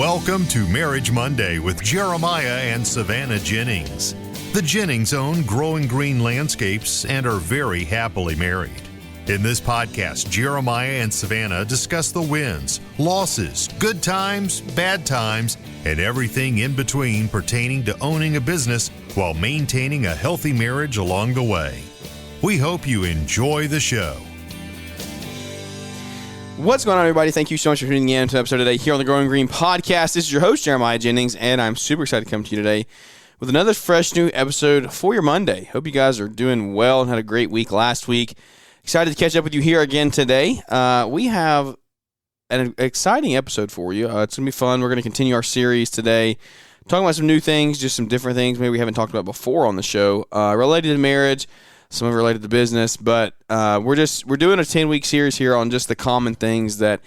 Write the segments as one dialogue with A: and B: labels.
A: Welcome to Marriage Monday with Jeremiah and Savannah Jennings. The Jennings own Growing Green Landscapes and are very happily married. In this podcast, Jeremiah and Savannah discuss the wins, losses, good times, bad times, and everything in between pertaining to owning a business while maintaining a healthy marriage along the way. We hope you enjoy the show.
B: What's going on, everybody? Thank you so much for tuning in to an episode today here on the Growing Green Podcast. This is your host, Jeremiah Jennings, and I'm super excited to come to you today with another fresh new episode for your Monday. Hope you guys are doing well and had a great week last week. Excited to catch up with you here again today. We have an exciting episode for you. It's going to be fun. We're going to continue our series today, talking about some new things, just some different things maybe we haven't talked about before on the show, related to marriage, some of it related to business, but we're doing a 10-week series here on just the common things that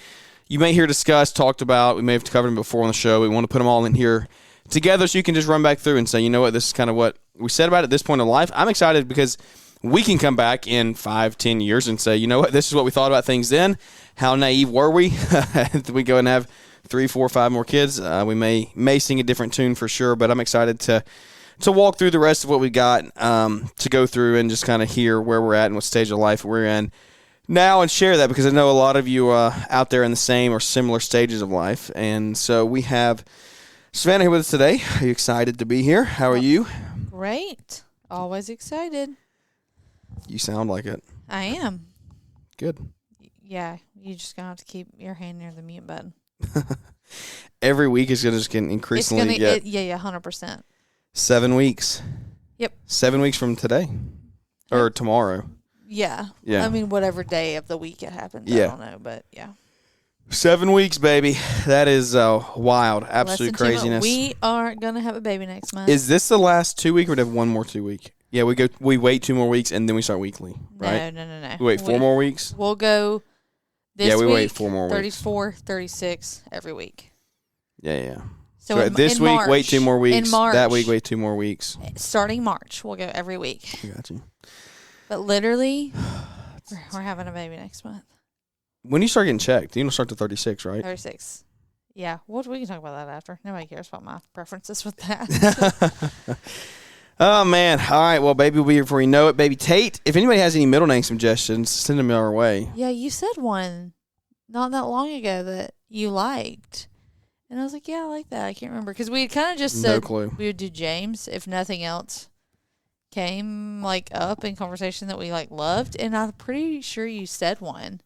B: you may hear discussed, talked about. We may have covered them before on the show. We want to put them all in here together so you can just run back through and say, you know what, this is kind of what we said about it at this point in life. I'm excited because we can come back in 5-10 years and say, you know what, this is what we thought about things then. How naive were we? We go and have 3, 4, 5 more kids. We may sing a different tune for sure, but I'm excited to walk through the rest of what we got, to go through and just kind of hear where we're at and what stage of life we're in now and share that, because I know a lot of you out there in the same or similar stages of life. And so we have Savannah here with us today. Are you excited to be here? How are you?
C: Great. Always excited.
B: You sound like it.
C: I am.
B: Good.
C: Yeah, you just going to have to keep your hand near the mute button.
B: Every week is going to just get increasingly get...
C: Yeah, 100%.
B: 7 weeks.
C: Yep.
B: 7 weeks from today. Or tomorrow.
C: Yeah.
B: Yeah.
C: I mean, whatever day of the week it happens.
B: Yeah.
C: I don't know, but yeah.
B: 7 weeks, baby. That is wild. Absolute craziness.
C: We are going to have a baby next month.
B: Is this the last 2 week or do we have one more 2 week? Yeah, we wait 2 more weeks and then we start weekly, right?
C: No.
B: We wait 4 more weeks?
C: We'll go this week.
B: Yeah, we wait 4 more weeks.
C: 34, 36 every week.
B: Yeah.
C: So
B: this week,
C: March,
B: wait 2 more weeks.
C: In March,
B: that week, wait 2 more weeks.
C: Starting March, we'll go every week.
B: I got you.
C: But literally, we're having a baby next month.
B: When you start getting checked, you don't start to 36, right?
C: 36. Yeah. We can talk about that after. Nobody cares about my preferences with that.
B: Oh, man. All right. Well, baby will be here before you know it. Baby Tate, if anybody has any middle name suggestions, send them our way.
C: Yeah, you said one not that long ago that you liked. And I was like, yeah, I like that. I can't remember. Because we had kind of just said we would do James if nothing else came up in conversation that we loved. And I'm pretty sure you said one.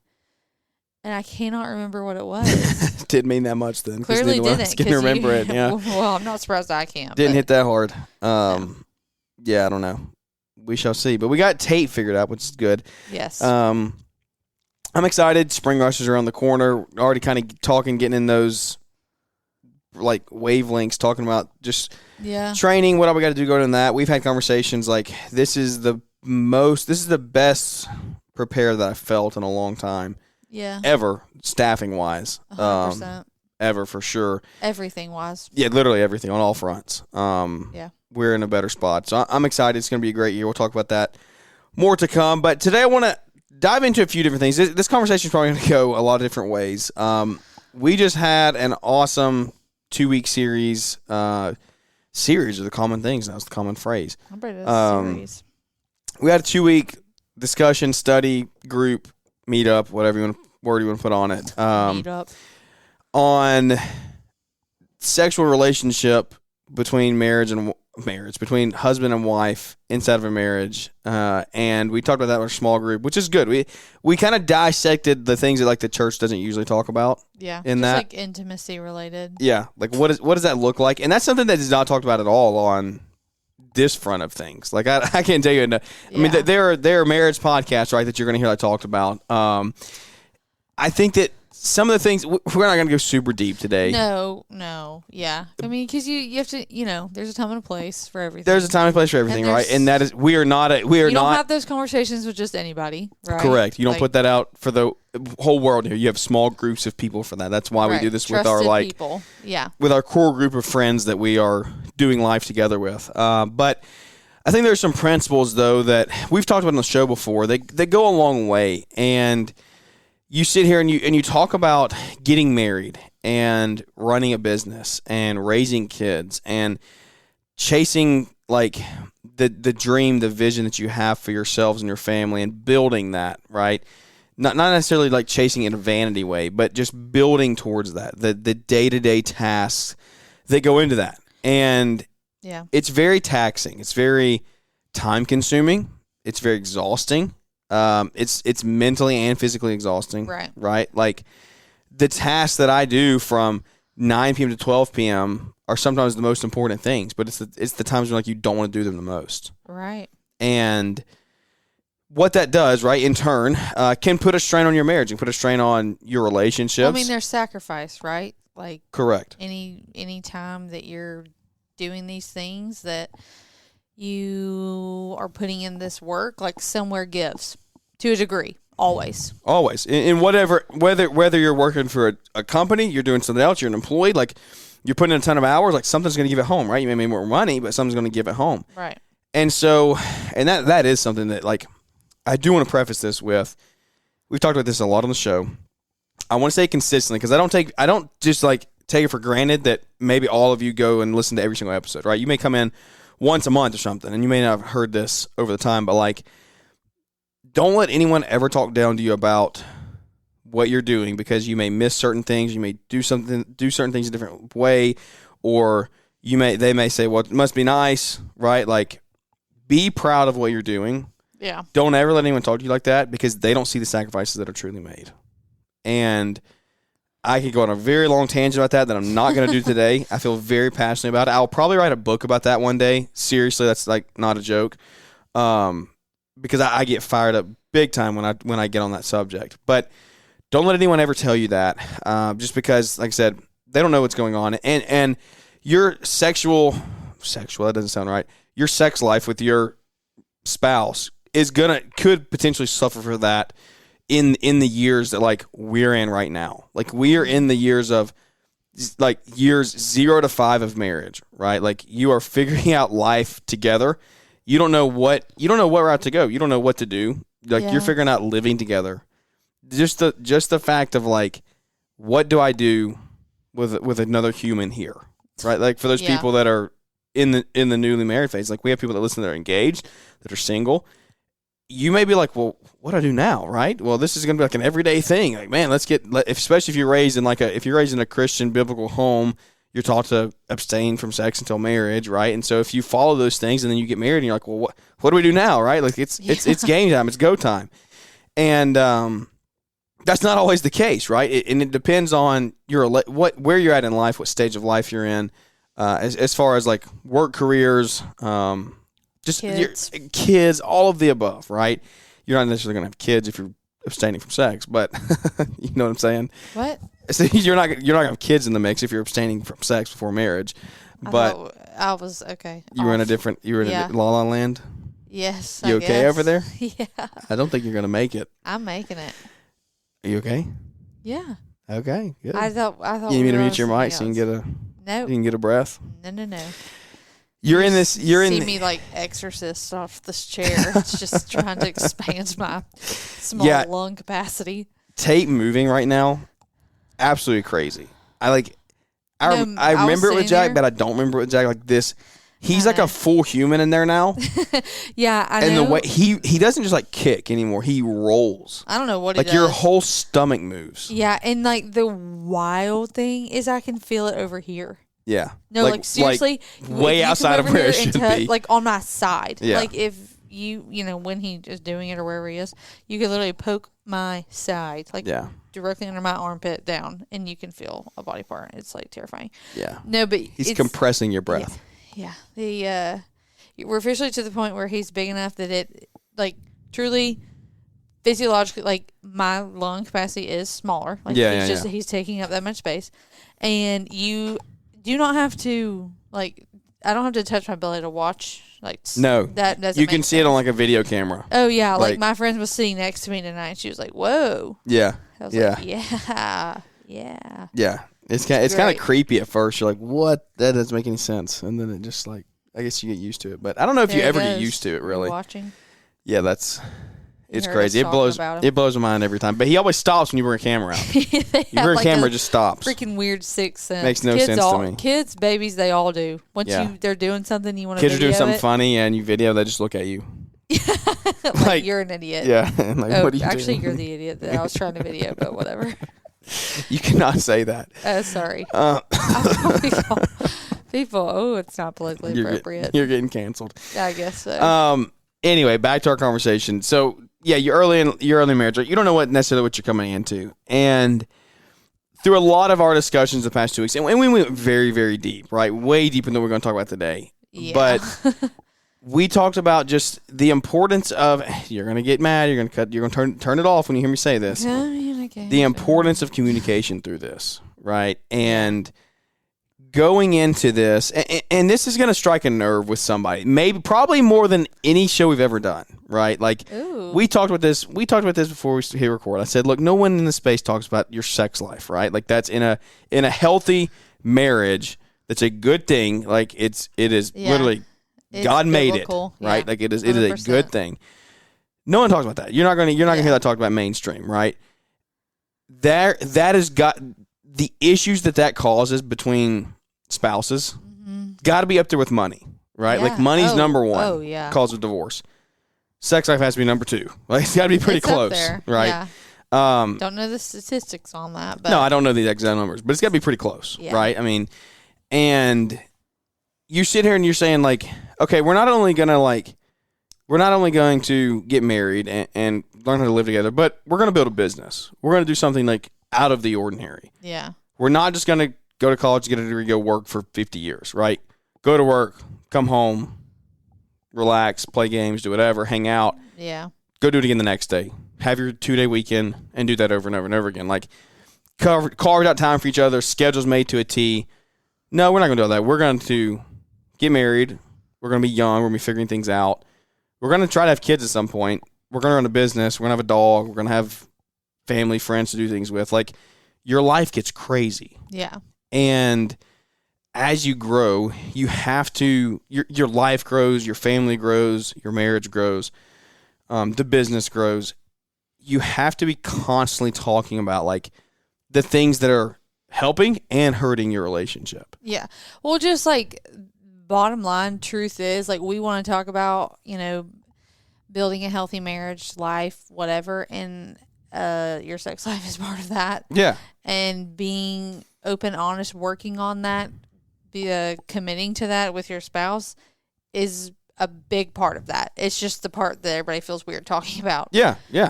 C: And I cannot remember what it was.
B: Didn't mean that much then.
C: Clearly didn't.
B: Can remember it, yeah.
C: Well, I'm not surprised I can't.
B: Didn't hit that hard. Yeah, I don't know. We shall see. But we got Tate figured out, which is good.
C: Yes.
B: I'm excited. Spring rush is around the corner. Already kind of talking, getting in those wavelengths, talking about just training, what all we got to do going in that. We've had conversations this is the best prepared that I've felt in a long time.
C: Yeah.
B: Ever, staffing wise.
C: 100%.
B: Ever, for sure.
C: Everything wise.
B: Yeah, literally everything on all fronts.
C: Yeah.
B: We're in a better spot. So I'm excited. It's going to be a great year. We'll talk about that more to come. But today I want to dive into a few different things. This conversation is probably going to go a lot of different ways. We just had an awesome 2-week series. Series of the common things. That was the common phrase.
C: I bet it's a series.
B: We had a 2-week discussion, study, group, meetup, whatever word you want to put on it.
C: Meetup.
B: On sexual relationship between between husband and wife inside of a marriage, and we talked about that in our small group, which is good. We kind of dissected the things that the church doesn't usually talk about.
C: Yeah,
B: in
C: just that intimacy related.
B: Yeah, what does that look like? And that's something that is not talked about at all on this front of things. I can't tell you. I mean, there are marriage podcasts, right, that you're going to hear talked about. I think that some of the things, we're not going to go super deep today.
C: No, yeah. I mean, because you have to, there's a time and a place for everything.
B: There's a time and place for everything, right? And that is, we are not.
C: You don't have those conversations with just anybody, right?
B: Correct. You don't put that out for the whole world here. You have small groups of people for that. That's why we do this with our
C: people. Yeah.
B: With our core group of friends that we are doing life together with. But I think there's some principles though that we've talked about on the show before. They go a long way, and you sit here and you talk about getting married and running a business and raising kids and chasing like the dream, the vision that you have for yourselves and your family and building that, right? Not necessarily like chasing it in a vanity way, but just building towards that, the day-to-day tasks that go into that. And it's very taxing. It's very time-consuming. It's very exhausting. It's mentally and physically exhausting. Right? Like the tasks that I do from 9 p.m. to 12 p.m. are sometimes the most important things, but it's the times when like you don't want to do them the most.
C: Right.
B: And what that does, right, in turn, can put a strain on your marriage and put a strain on your relationships.
C: Well, I mean, there's sacrifice, right? Like
B: correct.
C: Any time that you're doing these things that you are putting in this work, like somewhere gives to a degree. Always. In whatever,
B: whether you're working for a company, you're doing something else, you're an employee, like you're putting in a ton of hours, like something's going to give it home, right? You may make more money, but something's going to give it home.
C: Right.
B: And so, and that is something that like, I do want to preface this with, we've talked about this a lot on the show. I want to say consistently, because I don't just like take it for granted that maybe all of you go and listen to every single episode, right? You may come in once a month or something, and you may not have heard this over the time, but like, don't let anyone ever talk down to you about what you're doing, because you may miss certain things, you may do certain things a different way, or they may say, well, it must be nice, right? Like, be proud of what you're doing.
C: Yeah.
B: Don't ever let anyone talk to you like that, because they don't see the sacrifices that are truly made. And I could go on a very long tangent about that I'm not going to do today. I feel very passionate about it. I'll probably write a book about that one day. Seriously, that's like not a joke. Because I get fired up big time when I get on that subject. But don't let anyone ever tell you that, just because, like I said, they don't know what's going on. And your sexual, that doesn't sound right. Your sex life with your spouse could potentially suffer for that in the years that like we're in right now. Like we are in the years of like years 0 to 5 of marriage, right? Like you are figuring out life together. You don't know what route to go. You don't know what to do. Like you're figuring out living together. Just the fact of like, what do I do with another human here, right? Like for those people that are in the newly married phase, like we have people that listen that are engaged, that are single. You may be like, well, what do I do now, right? Well, this is going to be like an everyday thing. Like, man, especially if you're raised in a Christian biblical home, you're taught to abstain from sex until marriage, right? And so if you follow those things and then you get married and you're like, well, what do we do now, right? Like it's game time, it's go time. And that's not always the case, right? And it depends on where you're at in life, what stage of life you're in, as far as like work careers, just kids, all of the above, right? You're not necessarily going to have kids if you're abstaining from sex, but you know what I'm saying?
C: What?
B: So you're not going to have kids in the mix if you're abstaining from sex before marriage. But
C: I was okay.
B: You were in a La La Land?
C: Yes.
B: You okay over there?
C: Yeah.
B: I don't think you're going to make it.
C: I'm making it.
B: Are you okay?
C: Yeah.
B: Okay, good.
C: I thought
B: you need me to mute your mic so you can get a breath?
C: No.
B: See
C: me like exorcist off this chair. It's just trying to expand my small lung capacity.
B: Tate moving right now, absolutely crazy. I remember it with Jack, but I don't remember it with Jack like this. He's like a full human in there now.
C: Yeah, I know.
B: And the way he doesn't just like kick anymore. He rolls.
C: I don't know what he does.
B: Like your whole stomach moves.
C: Yeah, and like the wild thing is I can feel it over here.
B: Yeah.
C: No, like seriously.
B: Way outside of where it should be.
C: Like on my side.
B: Yeah.
C: Like if when he is doing it or wherever he is, you can literally poke my side. Like directly under my armpit down, and you can feel a body part. It's like terrifying.
B: Yeah.
C: No, but
B: he's compressing your breath.
C: Yeah. We're officially to the point where he's big enough that it like truly physiologically, like my lung capacity is smaller. Like he's taking up that much space. And you do not have to like I don't have to touch my belly to watch that doesn't
B: you can see it on like a video camera.
C: Oh yeah, like my friend was sitting next to me tonight and she was like, whoa.
B: Yeah.
C: I was like, yeah.
B: Yeah. It's kind of creepy at first. You're like, what? That doesn't make any sense. And then it just like I guess you get used to it. But I don't know if you ever get used to it really.
C: Watching.
B: Yeah, It's crazy. It blows my mind every time. But he always stops when you bring a camera out. You bring a camera, it just stops.
C: Freaking weird sixth sense.
B: Makes no sense to me.
C: Kids, babies, they all do. Once they're doing something, you want to
B: video
C: it.
B: Kids are doing something funny, and you video, they just look at you.
C: like you're an idiot.
B: Yeah. Like, what are you
C: actually,
B: doing?
C: You're the idiot that I was trying to video, but whatever.
B: You cannot say that.
C: Sorry. People, it's not politically appropriate.
B: You're getting canceled.
C: I guess so.
B: Anyway, back to our conversation. So, yeah, you're early in marriage. Right? You don't know necessarily what you're coming into. And through a lot of our discussions the past 2 weeks, and we went very, very deep, right? Way deeper than we're going to talk about today.
C: Yeah.
B: But we talked about just the importance of, you're going to get mad, you're going to turn it off when you hear me say this. The importance of communication through this, right? And going into this, and this is going to strike a nerve with somebody, probably more than any show we've ever done, right? Like,
C: Ooh.
B: we talked about this before we hit record. I said, look, no one in the space talks about your sex life, right? Like, that's in a healthy marriage. That's a good thing. Like, it is literally God made it, right? Like, it is a good thing. No one talks about that. You're not going to hear that talked about mainstream, right? That has got the issues that causes between spouses. Got to be up there with money, right? Like, money's number one cause of divorce. Sex life has to be number two. Like, it's got to be pretty close, right?
C: Yeah. Don't know the statistics on that, but
B: no, I don't know the exact numbers, but it's got to be pretty close, right? I mean, and you sit here and you're saying, like, okay, we're not only going to get married and learn how to live together, but we're going to build a business. We're going to do something like out of the ordinary.
C: Yeah.
B: We're not just going to go to college, get a degree, go work for 50 years, right? Go to work, come home, relax, play games, do whatever, hang out.
C: Yeah.
B: Go do it again the next day. Have your 2-day weekend and do that over and over and over again. Like, carve out time for each other, schedules made to a T. No, we're not going to do all that. We're going to get married. We're going to be young. We're going to be figuring things out. We're going to try to have kids at some point. We're going to run a business. We're going to have a dog. We're going to have family, friends to do things with. Like, your life gets crazy.
C: Yeah.
B: And as you grow, you have to, your life grows, your family grows, your marriage grows, the business grows. You have to be constantly talking about, like, the things that are helping and hurting your relationship.
C: Yeah. Well, just like, bottom line truth is, like, we want to talk about, building a healthy marriage, life, whatever, and your sex life is part of that.
B: Yeah.
C: And being open, honest, working on that, committing to that with your spouse is a big part of that. It's just the part that everybody feels weird talking about.
B: Yeah, yeah.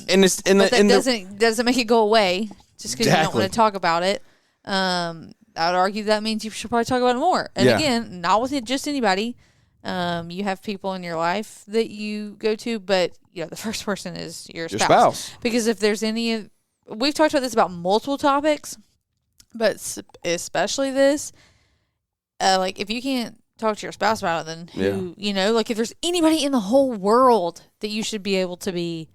C: Doesn't make it go away just because you don't want to talk about it. I would argue that means you should probably talk about it more. And again, not with just anybody. You have people in your life that you go to, but the first person is your spouse. Because if there's we've talked about this about multiple topics, but especially this, like, if you can't talk to your spouse about it, then who, like, if there's anybody in the whole world that you should be able to be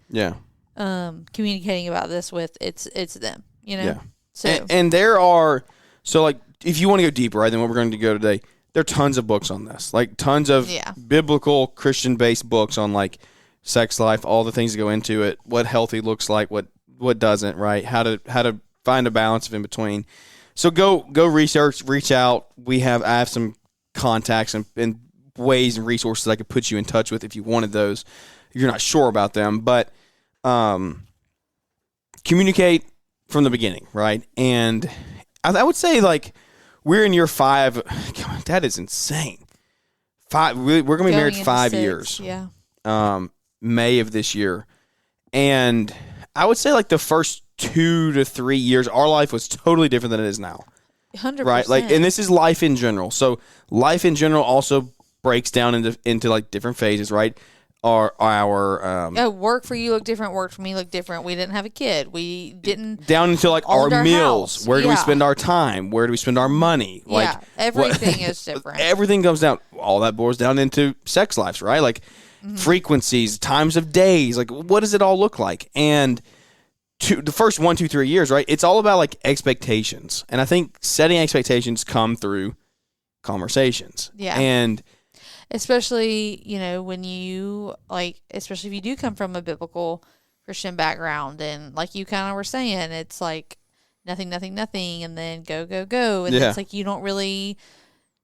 C: communicating about this with, it's them,
B: Yeah.
C: So
B: and there are, so, like, if you want to go deeper, right, than what we're going to go today, there are tons of books on this, like tons of biblical Christian-based books on, like, sex life, all the things that go into it, what healthy looks like, what doesn't, right? How to find a balance of in between. So go research, reach out. I have some contacts and ways and resources I could put you in touch with if you wanted those, if you're not sure about them. But communicate from the beginning, right? And I would say, like, we're in year 5. God, that is insane. We're going to be married 5 years.
C: Yeah.
B: May of this year. And I would say, like, the first 2 to 3 years, our life was totally different than it is now.
C: 100%.
B: Right? Like, and this is life in general. So life in general also breaks down into like different phases, right? Our
C: work for you look different, work for me look different. We didn't have a kid. We didn't
B: down into, like, our meals.
C: House.
B: Where do we spend our time? Where do we spend our money? Like,
C: everything is different.
B: Everything comes down. All that boils down into sex lives, right? Like, frequencies, times of days. Like, what does it all look like? And the first 1, 2, 3 years, right? It's all about, like, expectations, and I think setting expectations come through conversations.
C: Yeah, especially, when you, especially if you do come from a biblical Christian background, and like you kind of were saying, it's like nothing, nothing, nothing, and then go, go, go. And it's like you don't really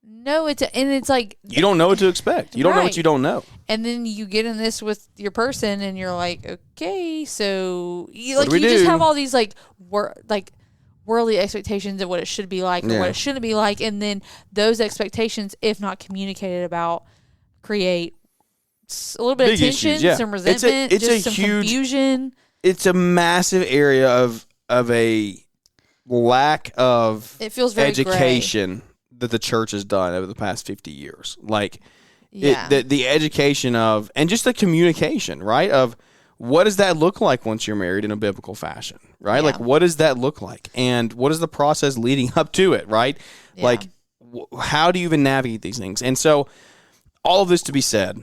C: know and it's like
B: you don't know what to expect. You don't know what you don't know.
C: And then you get in this with your person, and you're like, okay, so you
B: do?
C: just have all these worldly expectations of what it should be like or what it shouldn't be like, and then those expectations, if not communicated about, create a little bit of tension, some resentment, some confusion.
B: It's a massive area of a lack of
C: it feels very
B: education
C: gray.
B: That the church has done over the past 50 years. The education of, and just the communication, right, of what does that look like once you're married in a biblical fashion, right? Like, what does that look like? And what is the process leading up to it, right? Yeah. Like, how do you even navigate these things? And so, all of this to be said,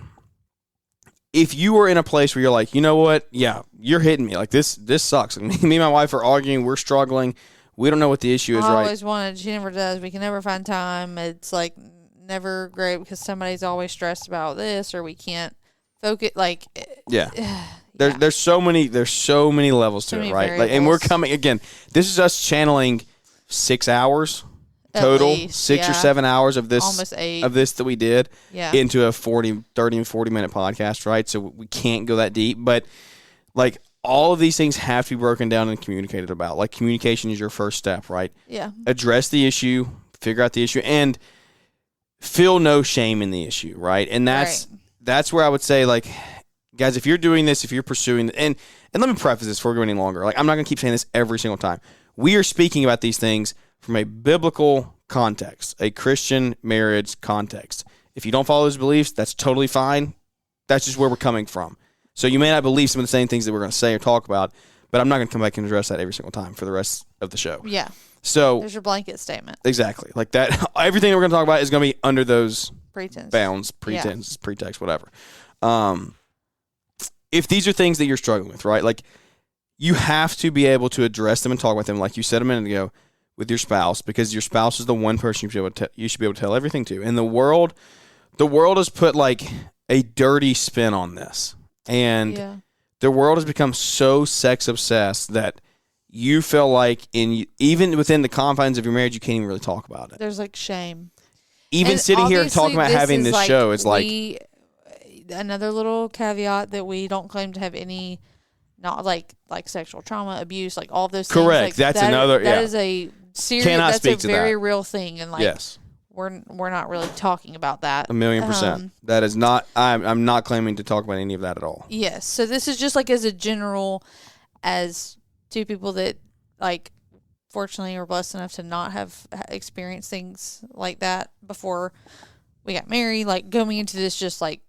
B: if you are in a place where you're like, you know what? Yeah, you're hitting me. Like, this sucks. And me and my wife are arguing. We're struggling. We don't know what the issue is, right?
C: I always wanted. She never does. We can never find time. It's, like, never great because somebody's always stressed about this, or we can't focus. Like, There's so many levels to it, right? Variables.
B: Like, and we're coming again. This is us channeling 6 hours total,
C: least,
B: 6 or 7 hours of this,
C: almost 8
B: of this that we did into a 30 and 40 minute podcast, right? So we can't go that deep, but like all of these things have to be broken down and communicated about. Like, communication is your first step, right?
C: Yeah.
B: Address the issue, figure out the issue, and feel no shame in the issue, right? And that's where I would say, like, guys, if you're doing this, if you're pursuing, and let me preface this before we go any longer. Like, I'm not going to keep saying this every single time. We are speaking about these things from a biblical context, a Christian marriage context. If you don't follow those beliefs, that's totally fine. That's just where we're coming from. So you may not believe some of the same things that we're going to say or talk about, but I'm not going to come back and address that every single time for the rest of the show.
C: Yeah.
B: So
C: there's your blanket statement.
B: Exactly. Like that. Everything that we're going to talk about is going to be under those bounds, pretense, pretext, whatever. If these are things that you're struggling with, right? Like, you have to be able to address them and talk with them, like you said a minute ago, with your spouse, because your spouse is the one person you should be able to tell everything to. And the world has put like a dirty spin on this, and the world has become so sex obsessed that you feel like even within the confines of your marriage, you can't even really talk about it.
C: There's like shame.
B: Even sitting here and talking about having this show is like.
C: Another little caveat that we don't claim to have any, not like sexual trauma, abuse, like all of those things.
B: Correct.
C: Like,
B: that's another.
C: That is a serious. That's a very real thing, and like we're not really talking about that.
B: 1,000,000%. That is not. I'm not claiming to talk about any of that at all.
C: Yes. So this is just like as a general, as two people that like, fortunately, are blessed enough to not have experienced things like that before we got married. Like, going into this, just like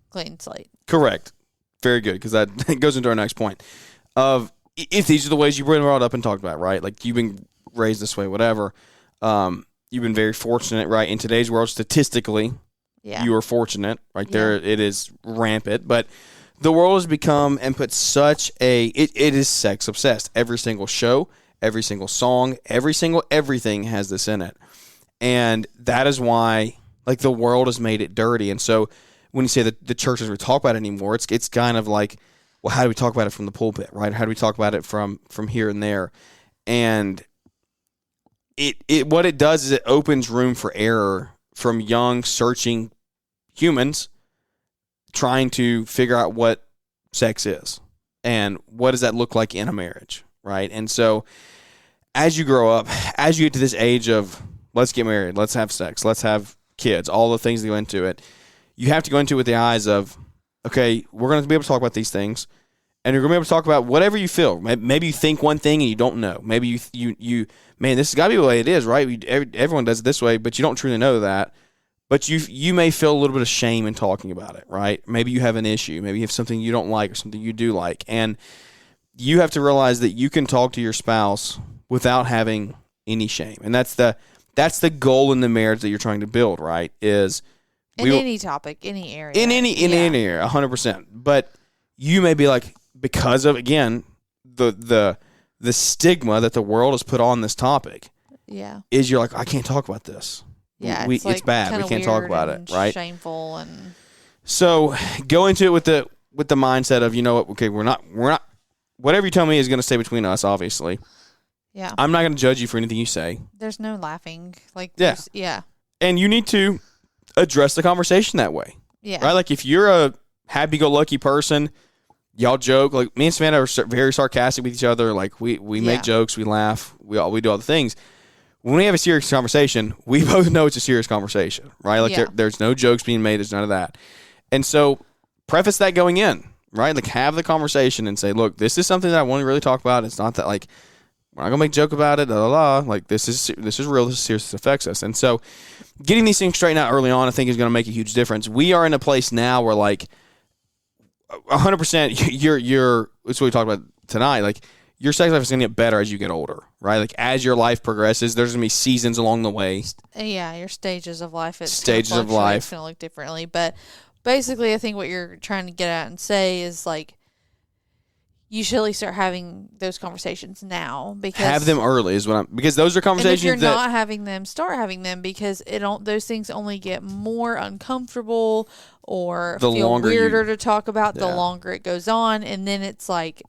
C: clean slate. Correct.
B: Very good, because that goes into our next point of if these are the ways you've been brought up and talked about, right? Like, you've been raised this way, whatever. You've been very fortunate, right? In today's world, statistically, you are fortunate, right? There, it is rampant, but the world has become and put such it is sex obsessed. Every single show, every single song, everything has this in it, and that is why, like, the world has made it dirty. And so when you say that the church doesn't talk about it anymore, it's kind of like, well, how do we talk about it from the pulpit, right? How do we talk about it from here and there? And it what it does is it opens room for error from young, searching humans trying to figure out what sex is and what does that look like in a marriage, right? And so as you grow up, as you get to this age of let's get married, let's have sex, let's have kids, all the things that go into it, you have to go into it with the eyes of, okay, we're going to be able to talk about these things, and you're going to be able to talk about whatever you feel. Maybe you think one thing and you don't know. Maybe you man, this has got to be the way it is, right? Everyone does it this way, but you don't truly know that. But you may feel a little bit of shame in talking about it, right? Maybe you have an issue. Maybe you have something you don't like or something you do like. And you have to realize that you can talk to your spouse without having any shame. And that's the goal in the marriage that you're trying to build, right? Is
C: any topic, any area.
B: In any area, 100%. But you may be like, because of, again, the stigma that the world has put on this topic, is you're like, I can't talk about this.
C: Yeah,
B: it's bad. We can't talk about it, right?
C: Shameful and.
B: So go into it with the mindset of, you know what? Okay, we're not. Whatever you tell me is going to stay between us. Obviously.
C: Yeah.
B: I'm not going to judge you for anything you say.
C: There's no laughing.
B: Yeah. And you need to address the conversation that way.
C: Yeah.
B: Right. Like if you're a happy-go-lucky person, y'all joke. Like me and Savannah are very sarcastic with each other. Like we make jokes, we laugh, we do all the things. When we have a serious conversation, we both know it's a serious conversation, right? Like there's no jokes being made. There's none of that. And so preface that going in, right? Like have the conversation and say, look, this is something that I want to really talk about. It's not that like we're not gonna make a joke about it. Like this is real. This is serious. This affects us. And so getting these things straightened out early on, I think, is going to make a huge difference. We are in a place now where like 100%, you're. It's what we talked about tonight. Like your sex life is going to get better as you get older, right? Like as your life progresses, there's going to be seasons along the way.
C: Yeah, your stages of life. It's
B: going to
C: look differently, but basically, I think what you're trying to get at and say is like you should at least start having those conversations now, because
B: have them early is what because those are conversations.
C: And if you're not having them, start having them, because those things only get more uncomfortable or feel weirder to talk about the longer it goes on, and then it's like,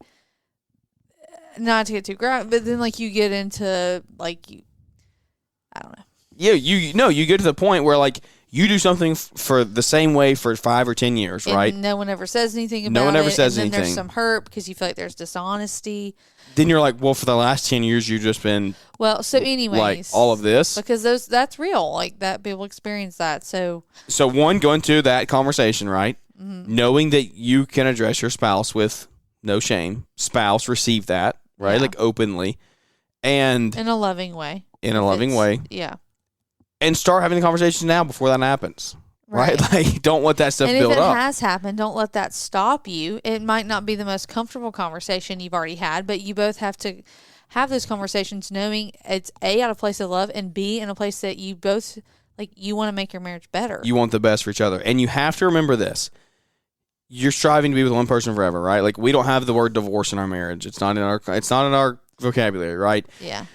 C: not to get too graphic, but then like you get into like I don't know.
B: Yeah, you get to the point where like you do something for the same way for 5 or 10 years,
C: and
B: right?
C: No one ever says anything about it.
B: No one ever says
C: anything.
B: Then
C: there's some hurt because you feel like there's dishonesty.
B: Then you're like, well, for the last 10 years, you've just been
C: so anyways,
B: like all of this,
C: because that's real. Like that, people experience that. So
B: one, go into that conversation, right?
C: Mm-hmm.
B: Knowing that you can address your spouse with no shame. Spouse, receive that, right?
C: Yeah.
B: Like openly, and
C: in a loving way. Yeah.
B: And start having the conversation now before that happens. Right? Like, don't let that stuff build up.
C: And if it has happened, don't let that stop you. It might not be the most comfortable conversation you've already had, but you both have to have those conversations knowing it's A, out of a place of love, and B, in a place that you both, like, you want to make your marriage better.
B: You want the best for each other. And you have to remember this. You're striving to be with one person forever, right? Like, we don't have the word divorce in our marriage. It's not in our vocabulary, right?
C: Yeah.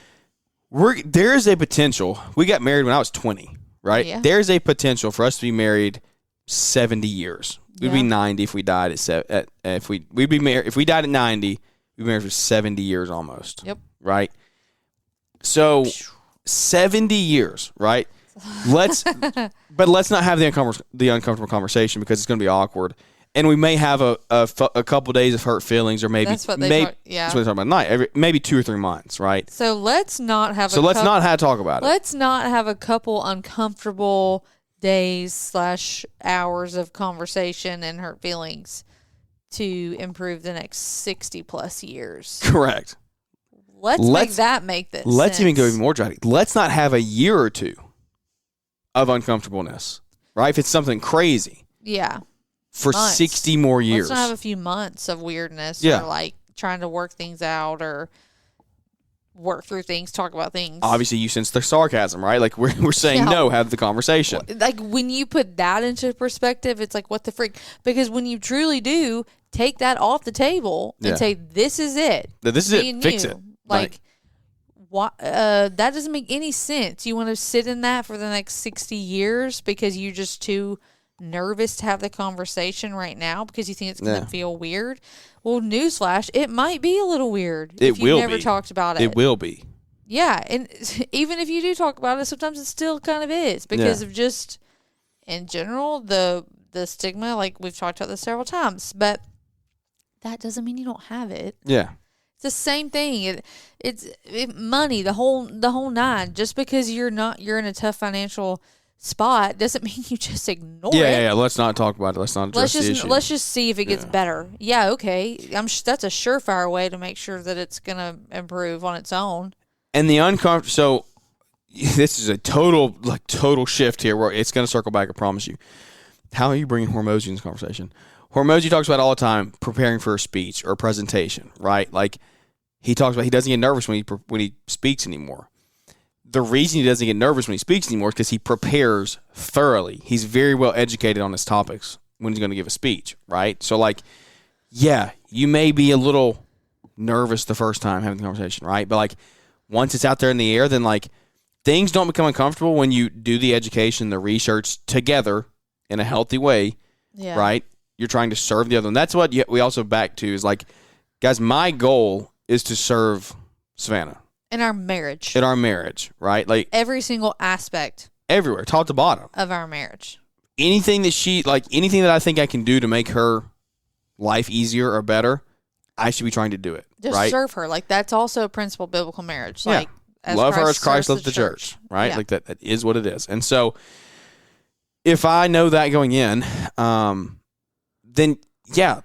B: There is a potential. We got married when I was 20, right?
C: Yeah.
B: There's a potential for us to be married 70 years. We'd be 90 if we died we'd be married if we died at 90, we'd be married for 70 years almost.
C: Yep.
B: Right? So 70 years, right? Let's not have the uncomfortable conversation, because it's going to be awkward. And we may have a couple days of hurt feelings, or maybe
C: that's what they talk about
B: tonight. Maybe 2 or 3 months, right?
C: So let's not have.
B: Let's not have to talk about it.
C: Let's not have a couple uncomfortable days/hours of conversation and hurt feelings to improve the next 60+ years.
B: Correct.
C: Let's make this.
B: Let's even go even more dramatic. Let's not have a year or two of uncomfortableness, right? If it's something crazy.
C: Yeah.
B: For months. 60 more years.
C: Let's not have a few months of weirdness, or like trying to work things out or work through things, talk about things.
B: Obviously, you sense the sarcasm, right? Like we're saying no, have the conversation.
C: Like when you put that into perspective, it's like, what the freak? Because when you truly do take that off the table and say, this is it.
B: This is it. Fix it.
C: Like, what? That doesn't make any sense. You want to sit in that for the next 60 years because you're just too nervous to have the conversation right now because you think it's going to feel weird. Well, newsflash, it might be a little weird if you never talked about it.
B: It will be.
C: Yeah, and even if you do talk about it, sometimes it still kind of is because of just, in general, the stigma. Like we've talked about this several times, but that doesn't mean you don't have it.
B: Yeah.
C: It's the same thing. It's money, the whole nine. Just because you're in a tough financial spot doesn't mean you just ignore it.
B: Yeah. Let's not talk about it. Let's not address the issue.
C: Let's just see if it gets better. Yeah, okay. That's a surefire way to make sure that it's going to improve on its own.
B: And the uncomfortable. So this is a total shift here where it's going to circle back. I promise you. How are you bringing Hormozy in this conversation? Hormozy talks about all the time preparing for a speech or a presentation, right? Like he talks about he doesn't get nervous when he speaks anymore. The reason he doesn't get nervous when he speaks anymore is because he prepares thoroughly. He's very well educated on his topics when he's going to give a speech, right? So, like, yeah, you may be a little nervous the first time having the conversation, right? But, like, once it's out there in the air, then, like, things don't become uncomfortable when you do the education, the research together in a healthy way, right? You're trying to serve the other one. That's what we also back to is like, guys, my goal is to serve Savannah.
C: In our marriage.
B: Right? Like
C: every single aspect.
B: Everywhere, top to bottom.
C: Of our marriage.
B: Anything that I think I can do to make her life easier or better, I should be trying to do it.
C: Just
B: right?
C: serve her. Like that's also a principle of biblical marriage. Like
B: love her as Christ loves the church. Right? Yeah. Like that is what it is. And so if I know that going in, then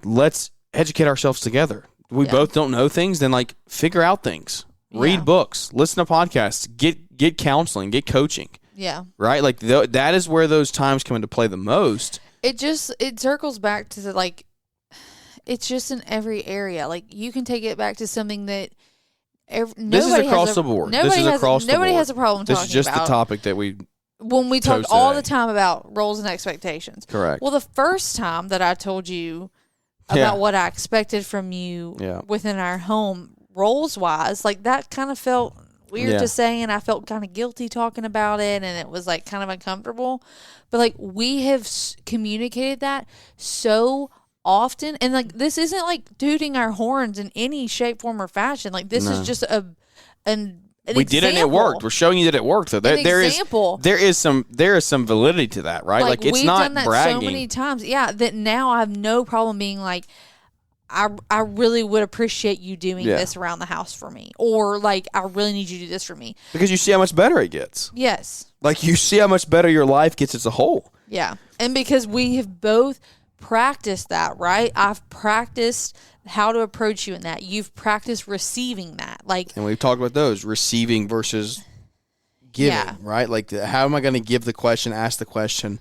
B: let's educate ourselves together. We both don't know things, then like figure out things. Read books, listen to podcasts, get counseling, get coaching.
C: Yeah.
B: Right? Like that is where those times come into play the most.
C: It circles back to it's just in every area. Like you can take it back to something that
B: this is across the board.
C: Nobody has a problem talking about.
B: This is just the topic that
C: when we talk all the time about roles and expectations.
B: Correct.
C: Well, the first time that I told you about what I expected from you within our home, roles-wise, like that kind of felt weird to say, and I felt kind of guilty talking about it, and it was like kind of uncomfortable. But like we have communicated that so often, and like this isn't like tooting our horns in any shape, form, or fashion. Like this is just an
B: we did it and it worked. We're showing you that it worked. So there is some validity to that, right? Like it's
C: we've
B: not
C: done that
B: bragging.
C: So many times, that now I have no problem being like, I really would appreciate you doing this around the house for me, or like I really need you to do this for me,
B: because you see how much better it gets.
C: Yes,
B: like you see how much better your life gets as a whole.
C: Yeah, and because we have both practiced that, right? I've practiced how to approach you in that. You've practiced receiving that, like,
B: and we've talked about those receiving versus giving, right? Like, how am I going to give the question, ask the question,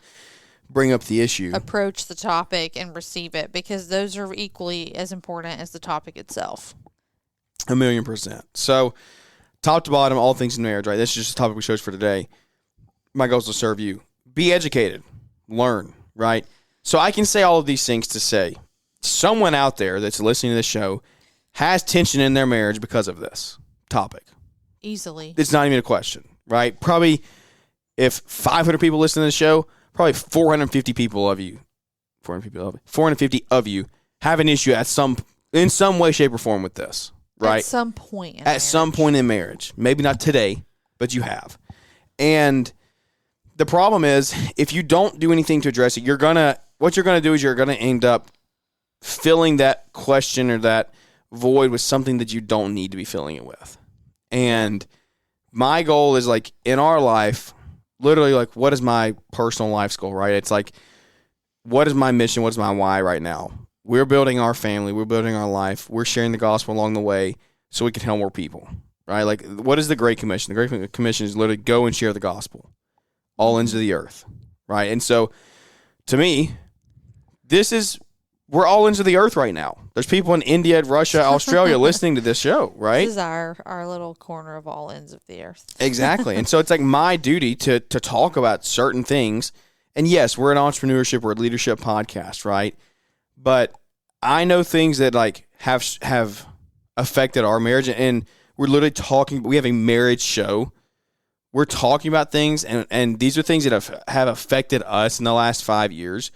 B: bring up the issue,
C: approach the topic, and receive it, because those are equally as important as the topic itself.
B: 1,000,000%. So, top to bottom, all things in marriage, right? This is just the topic we chose for today. My goal is to serve you. Be educated. Learn, right? So I can say all of these things to say someone out there that's listening to this show has tension in their marriage because of this topic.
C: Easily.
B: It's not even a question, right? Probably if 500 people listen to the show, probably 450 of you have an issue in some way, shape, or form with this, right?
C: At some point
B: in marriage. Maybe not today, but you have. And the problem is, if you don't do anything to address it, what you're gonna do is you're gonna end up filling that question or that void with something that you don't need to be filling it with. And my goal is, like, in our life, literally, like, what is my personal life goal, right? It's like, what is my mission? What is my why right now? We're building our family. We're building our life. We're sharing the gospel along the way so we can help more people, right? Like, what is the Great Commission? The Great Commission is literally go and share the gospel all ends of the earth, right? And so, to me, we're all ends of the earth right now. There's people in India, Russia, Australia listening to this show, right?
C: This is our little corner of all ends of the earth.
B: Exactly. And so it's like my duty to talk about certain things. And yes, we're an entrepreneurship, we're a leadership podcast, right? But I know things that like have affected our marriage, and we're literally talking. We have a marriage show. We're talking about things, and these are things that have affected us in the last 5 years.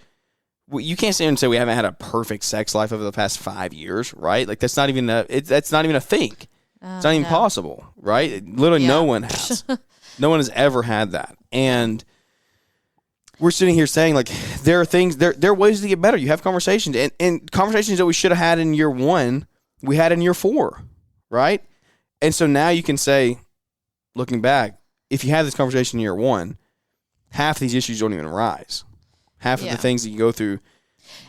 B: You can't sit here and say we haven't had a perfect sex life over the past 5 years, right? Like that's not even a thing. It's not even possible, right? Literally, no one has. No one has ever had that, and we're sitting here saying, like, there are things, there are ways to get better. You have conversations, and conversations that we should have had in year 1, we had in year 4, right? And so now you can say, looking back, if you had this conversation in year 1, half of these issues don't even arise. Half of the things that you go through,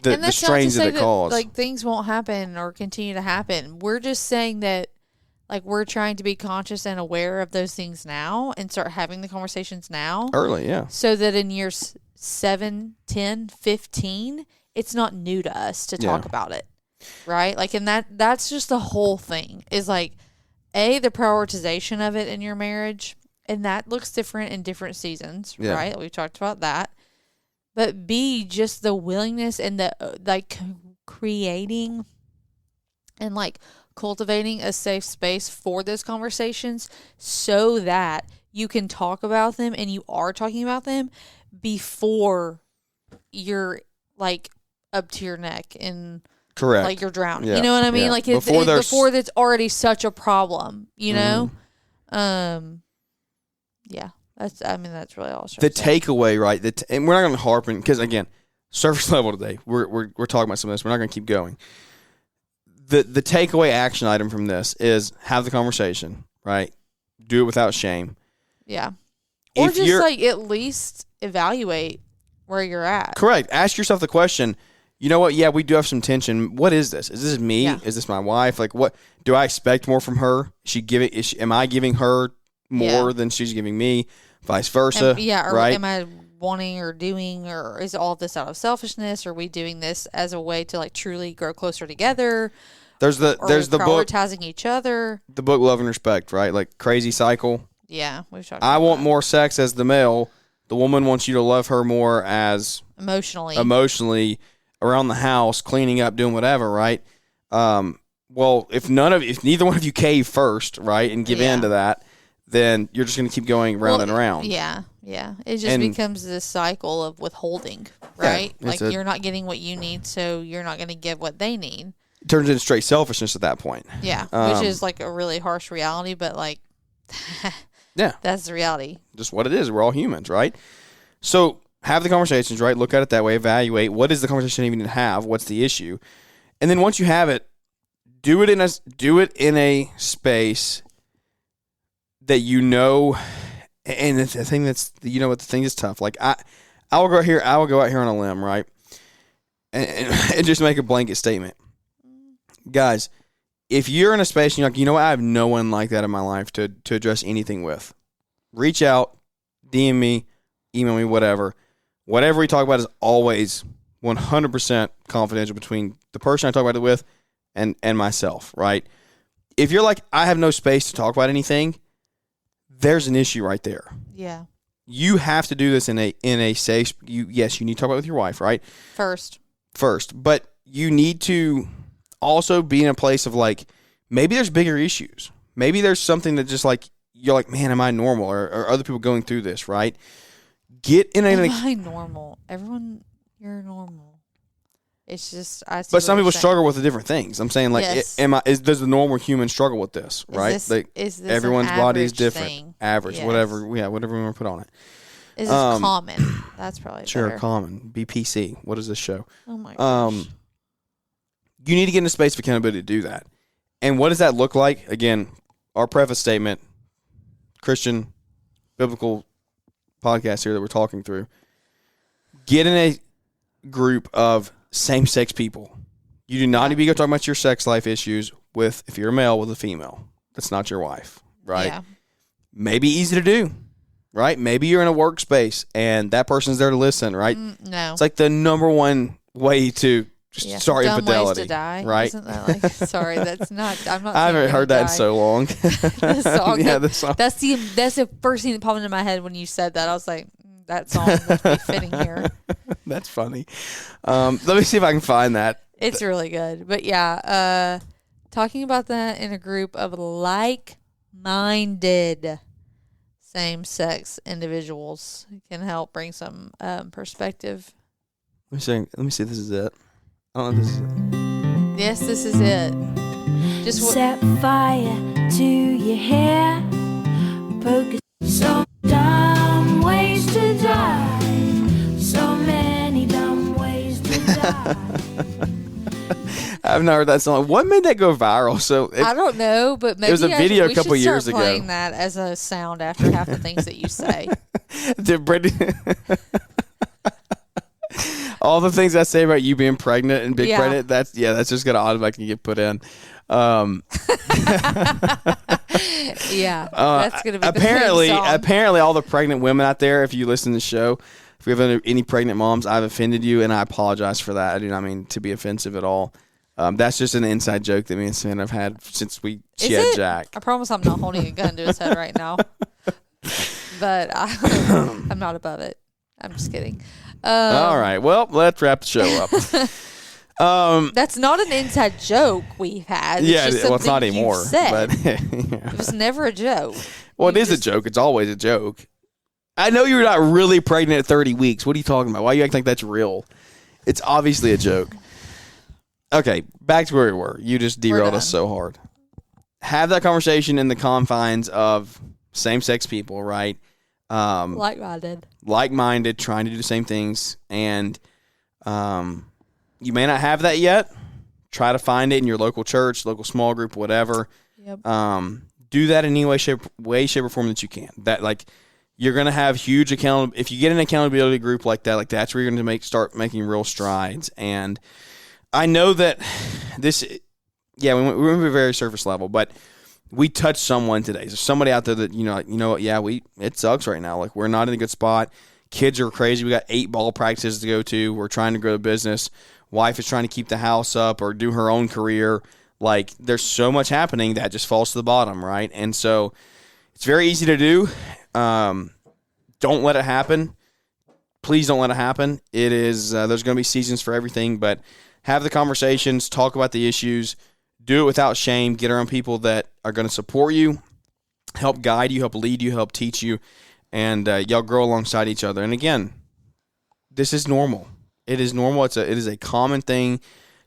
B: the strains that it cause.
C: Like, things won't happen or continue to happen. We're just saying that, like, we're trying to be conscious and aware of those things now and start having the conversations now.
B: Early, yeah.
C: So that in years 7, 10, 15, it's not new to us to talk about it, right? Like, and that's just the whole thing is, like, the prioritization of it in your marriage, and that looks different in different seasons, right? We've talked about that. But B, just the willingness and the, like, creating and, like, cultivating a safe space for those conversations so that you can talk about them and you are talking about them before you're like up to your neck and
B: correct,
C: like you're drowning.
B: Yeah.
C: You know what I mean?
B: Yeah.
C: Like
B: before
C: that's already such a problem. You know, yeah. That's really all.
B: The takeaway, right? And we're not going to harp in because again, surface level today. We're talking about some of this. We're not going to keep going. The takeaway action item from this is have the conversation, right? Do it without shame.
C: Yeah. Or just like at least evaluate where you're at.
B: Correct. Ask yourself the question. You know what? Yeah, we do have some tension. What is this? Is this me? Yeah. Is this my wife? Like, what do I expect more from her? Am I giving her more than she's giving me? Vice versa.
C: Right? Am I wanting or doing, or is all of this out of selfishness? Or are we doing this as a way to like truly grow closer together?
B: There's the book
C: prioritizing each other.
B: The book Love and Respect, right? Like Crazy Cycle.
C: Yeah, we've talked.
B: I want more sex as the male. The woman wants you to love her more as emotionally around the house, cleaning up, doing whatever, right? Well, if neither one of you cave first, right, and give in to that, then you're just going to keep going round and around.
C: Yeah. It just becomes this cycle of withholding, right? Yeah, like you're not getting what you need, so you're not going to give what they need.
B: It turns into straight selfishness at that point.
C: Yeah, which is like a really harsh reality, but like,
B: yeah,
C: that's the reality.
B: Just what it is. We're all humans, right? So have the conversations, right? Look at it that way. Evaluate what is the conversation even to have. What's the issue? And then once you have it, do it in a space that you know. And the thing the thing is tough. Like I will go out here on a limb, right? And just make a blanket statement. Guys, if you're in a space and you're like, you know what, I have no one like that in my life to address anything with, reach out, DM me, email me, whatever. Whatever we talk about is always 100% confidential between the person I talk about it with and myself, right? If you're like, I have no space to talk about anything, there's an issue right there.
C: Yeah.
B: You have to do this in a safe. You need to talk about it with your wife, right?
C: First,
B: but you need to also be in a place of like, maybe there's bigger issues. Maybe there's something that just like you're like, man, am I normal? Or are other people going through this, right? Get in
C: am I normal? Everyone, you're normal. It's just
B: but some people struggle with the different things. I'm saying like, does the normal human struggle with this, right?
C: Is this
B: everyone's body is different,
C: thing?
B: Average, whatever we want to put on it.
C: Is this common? That's probably better.
B: Common. BPC. What is this show?
C: Oh my gosh.
B: You need to get in a space of accountability to do that. And what does that look like? Again, our preface statement, Christian, biblical podcast here that we're talking through. Get in a group of same-sex people. You do not need to be talking about your sex life issues with, if you're a male, with a female. That's not your wife, right? Yeah. Maybe easy to do, right? Maybe you're in a workspace and that person's there to listen, right?
C: No.
B: It's like the number one way to start infidelity.
C: Ways to die,
B: right?
C: Isn't that like, sorry, that's not, I'm not.
B: I haven't heard that in so long.
C: The song, the song. That's the first thing that popped into my head when you said that. I was like, that song would be fitting here.
B: That's funny. Let me see if I can find that.
C: It's really good. But yeah, talking about that in a group of like-minded same-sex individuals can help bring some perspective.
B: Let me see if this is it. I don't know if this is it.
C: Yes, this is it. Just
D: set fire to your hair. Poke so dumb ways to die. So many dumb ways to die.
B: I've not heard that song. What made that go viral?
C: I don't know, but maybe
B: it was a video a couple years ago.
C: Playing that as a sound after half the things that you say.
B: All the things I say about you being pregnant and big pregnant, that's just gonna automatically get put in.
C: That's gonna be
B: apparently all the pregnant women out there, if you listen to the show, if we have any pregnant moms, I've offended you, and I apologize for that. I do not mean to be offensive at all. That's just an inside joke that me and Savannah have had since she had Jack.
C: I promise I'm not holding a gun to his head right now, but I'm not above it. I'm just kidding.
B: All right. Well, let's wrap the show up.
C: That's not an inside joke we've had.
B: It's not anymore.
C: But it was never a joke.
B: Well, it is a joke. It's always a joke. I know you're not really pregnant at 30 weeks. What are you talking about? Why are you acting like that's real? It's obviously a joke. Okay, back to where we were. You just derailed us so hard. Have that conversation in the confines of same-sex people, right? Like-minded, trying to do the same things. And you may not have that yet. Try to find it in your local church, local small group, whatever.
C: Yep.
B: Do that in any way, shape, or form that you can. That, like, you're going to have huge accountability. If you get an accountability group like that, that's where you're going to start making real strides. And I know that this, we went to a very surface level, but we touched someone today. There's somebody out there that, it sucks right now. Like, we're not in a good spot. Kids are crazy. We got 8 ball practices to go to. We're trying to grow the business. Wife is trying to keep the house up or do her own career. Like, there's so much happening that just falls to the bottom, right? And so it's very easy to do. Don't let it happen. Please don't let it happen. It is there's going to be seasons for everything, but have the conversations, talk about the issues, do it without shame, get around people that are going to support you, help guide you, help lead you, help teach you, and y'all grow alongside each other. And again, this is normal. It is normal. It is a common thing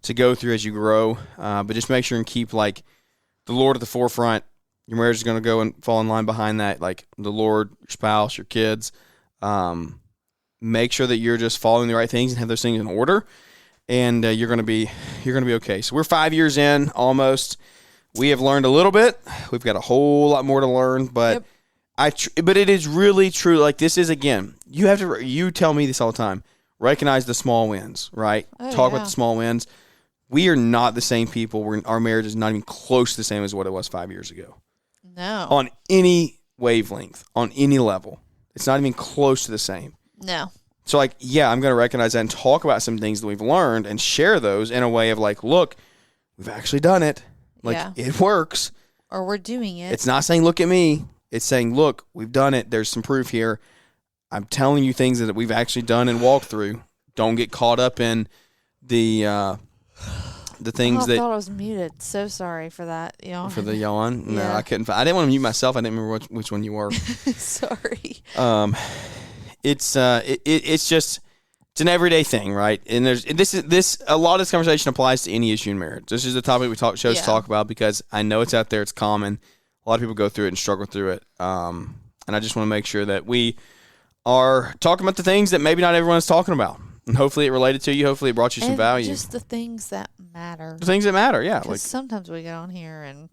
B: to go through as you grow, but just make sure and keep the Lord at the forefront. Your marriage is going to go and fall in line behind that, like the Lord, your spouse, your kids. Make sure that you're just following the right things and have those things in order, and you're going to be okay. So we're 5 years in almost. We have learned a little bit. We've got a whole lot more to learn, but but it is really true. Like, this is, again, you tell me this all the time. Recognize the small wins, right? Talk about the small wins. We are not the same people. Our marriage is not even close to the same as what it was 5 years ago.
C: No.
B: On any wavelength, on any level. It's not even close to the same.
C: No.
B: So, I'm going to recognize that and talk about some things that we've learned and share those in a way of look, we've actually done it. It works.
C: Or we're doing it.
B: It's not saying, look at me. It's saying, look, we've done it. There's some proof here. I'm telling you things that we've actually done and walked through. Don't get caught up in the things that.
C: I thought I was muted. So sorry for that. Yawn.
B: For the yawn? No,
C: Yeah.
B: I couldn't. I didn't want to mute myself. I didn't remember which one you were.
C: Sorry.
B: It's just it's an everyday thing, right? And a lot of this conversation applies to any issue in marriage. This is the topic we chose to talk about because I know it's out there. It's common. A lot of people go through it and struggle through it. And I just want to make sure that we are talking about the things that maybe not everyone is talking about. And hopefully it related to you. Hopefully it brought you some value.
C: Just the things that matter.
B: The things that matter, yeah.
C: Sometimes we get on here and...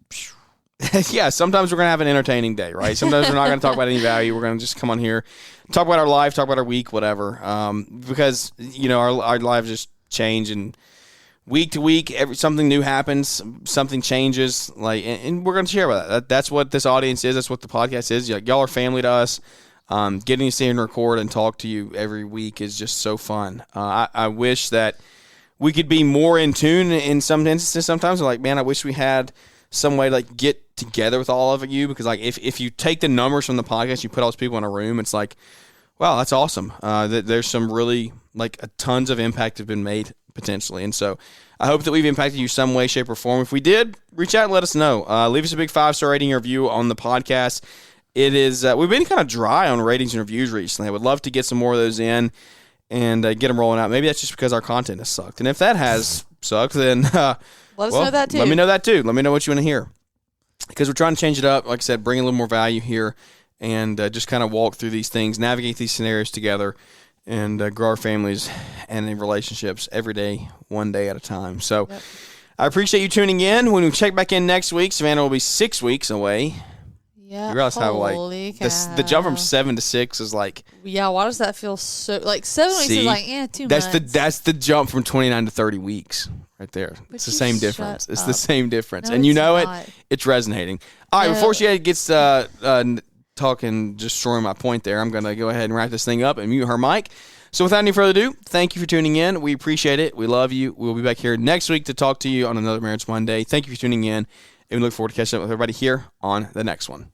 B: yeah, sometimes we're going to have an entertaining day, right? Sometimes we're not going to talk about any value. We're going to just come on here, talk about our life, talk about our week, whatever. Because, our lives just change. And week to week, something new happens, something changes. And we're going to share about that. That's what this audience is. That's what the podcast is. Y'all are family to us. Getting to sit and record and talk to you every week is just so fun. I wish that we could be more in tune in some instances. Sometimes I'm like, man, I wish we had some way to get together with all of you, because if you take the numbers from the podcast, you put all those people in a room, it's like, wow, that's awesome. There's some really tons of impact have been made potentially, and so I hope that we've impacted you some way, shape, or form. If we did, reach out and let us know. Leave us a big 5-star rating or review on the podcast. It is we've been kind of dry on ratings and reviews recently. I would love to get some more of those in and get them rolling out. Maybe that's just because our content has sucked, and if that has sucked, then
C: let us know that too.
B: Let me know that too. Let me know what you want to hear, because we're trying to change it up. Like I said, bring a little more value here, and just kind of walk through these things, navigate these scenarios together, and grow our families and in relationships every day, one day at a time. So I appreciate you tuning in. When we check back in next week, Savannah will be 6 weeks away.
C: Yeah.
B: You realize how the jump from 7 to 6 is
C: yeah. Why does that feel so 7 weeks is 2 months?
B: That's the jump from 29 to 30 weeks right there. It's the same difference. It's the same difference, and you know it. It's resonating. All right, before she gets talking, destroying my point there, I'm going to go ahead and wrap this thing up and mute her mic. So without any further ado, thank you for tuning in. We appreciate it. We love you. We'll be back here next week to talk to you on another Marriage Monday. Thank you for tuning in, and we look forward to catching up with everybody here on the next one.